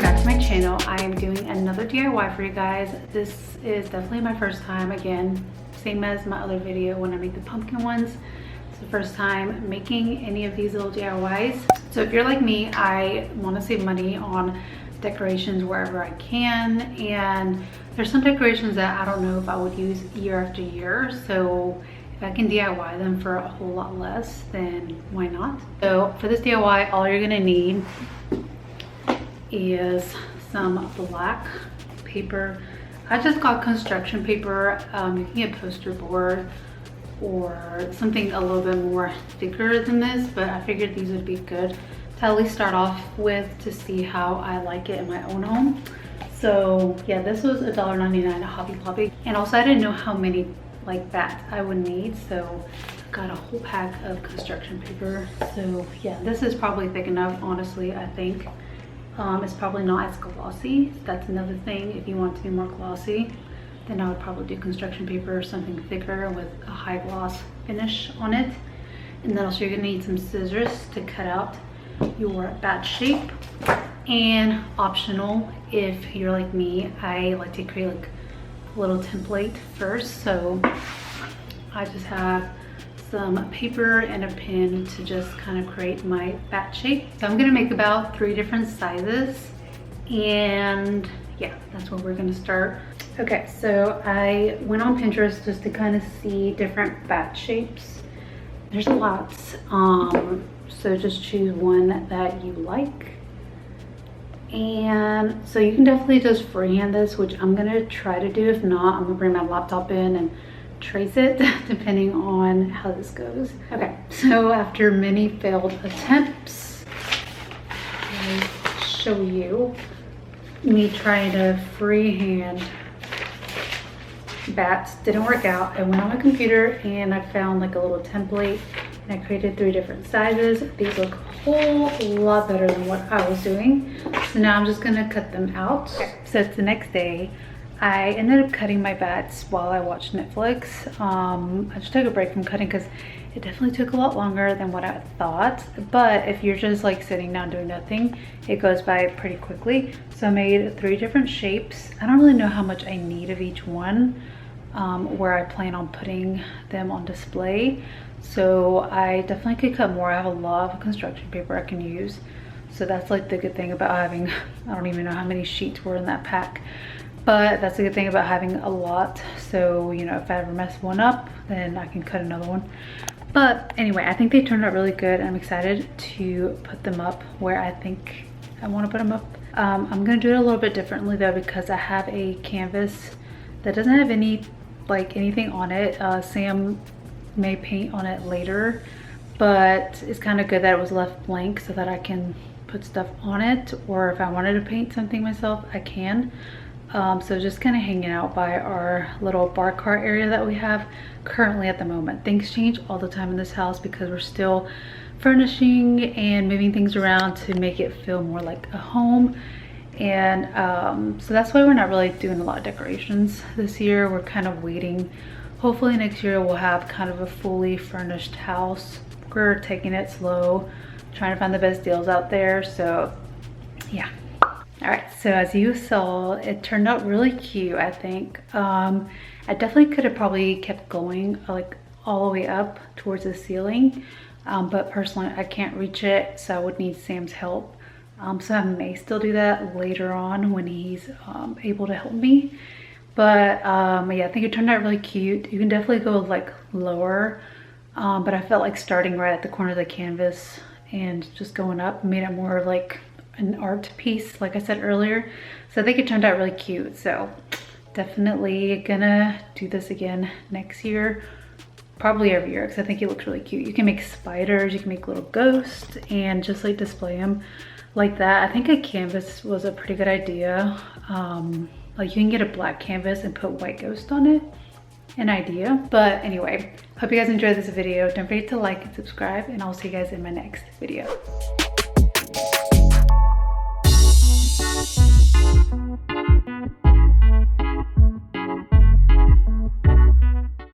back to my channel. I am doing another DIY for you guys. This is definitely my first time, again, same as my other video when I make the pumpkin ones. It's the first time making any of these little DIYs. So if you're like me, I want to save money on decorations wherever I can, and there's some decorations that I don't know if I would use year after year, so if I can DIY them for a whole lot less, then why not? So for this DIY, all you're gonna need is some black paper. I just got construction paper. You can get poster board or something a little bit more thicker than this, but I figured these would be good to at least start off with to see how I like it in my own home. So yeah, this was $1.99 at Hobby Lobby, and also I didn't know how many like bats I would need, so got a whole pack of construction paper. So yeah, this is probably thick enough, honestly. I think it's probably not as glossy. That's another thing. If you want to be more glossy, then I would probably do construction paper or something thicker with a high gloss finish on it. And then also you're gonna need some scissors to cut out your bat shape. And optional, if you're like me, I like to create like a little template first. So I just have some paper and a pen to just kind of create my bat shape. So I'm gonna make about 3 different sizes, and yeah, that's where we're gonna start. Okay, so I went on Pinterest just to kind of see different bat shapes. There's a lot, so just choose one that you like. And so you can definitely just freehand this, which I'm gonna try to do. If not, I'm gonna bring my laptop in and trace it depending on how this goes. Okay, so after many failed attempts, I'll show you me trying to freehand bats. Didn't work out. I went on my computer and I found like a little template, and I created 3 different sizes. These look a whole lot better than what I was doing. So now I'm just gonna cut them out. Okay, so it's the next day. I ended up cutting my bats while I watched Netflix. I just took a break from cutting because it definitely took a lot longer than what I thought. But if you're just like sitting down doing nothing, it goes by pretty quickly. So I made 3 different shapes. I don't really know how much I need of each one, where I plan on putting them on display. So I definitely could cut more. I have a lot of construction paper I can use. So that's like the good thing about having, I don't even know how many sheets were in that pack. But that's a good thing about having a lot. So, you know, if I ever mess one up, then I can cut another one. But anyway, I think they turned out really good. I'm excited to put them up where I think I want to put them up. I'm going to do it a little bit differently though, because I have a canvas that doesn't have anything on it. Sam may paint on it later, but it's kind of good that it was left blank so that I can put stuff on it, or if I wanted to paint something myself, I can. So just kind of hanging out by our little bar cart area that we have currently at the moment. Things change all the time in this house because we're still furnishing and moving things around to make it feel more like a home. And so that's why we're not really doing a lot of decorations this year. We're kind of waiting. Hopefully next year we'll have kind of a fully furnished house. We're taking it slow, trying to find the best deals out there. So yeah. All right, so as you saw, it turned out really cute, I think. I definitely could have probably kept going like all the way up towards the ceiling, but personally I can't reach it, so I would need Sam's help. So I may still do that later on when he's able to help me. But yeah, I think it turned out really cute. You can definitely go like lower, but I felt like starting right at the corner of the canvas and just going up made it more like an art piece, like I said earlier. So I think it turned out really cute. So definitely gonna do this again next year, probably every year, because I think it looks really cute. You can make spiders, you can make little ghosts, and just like display them like that. I think a canvas was a pretty good idea. Like you can get a black canvas and put white ghost on it. An idea. But anyway, hope you guys enjoyed this video. Don't forget to like and subscribe, and I'll see you guys in my next video.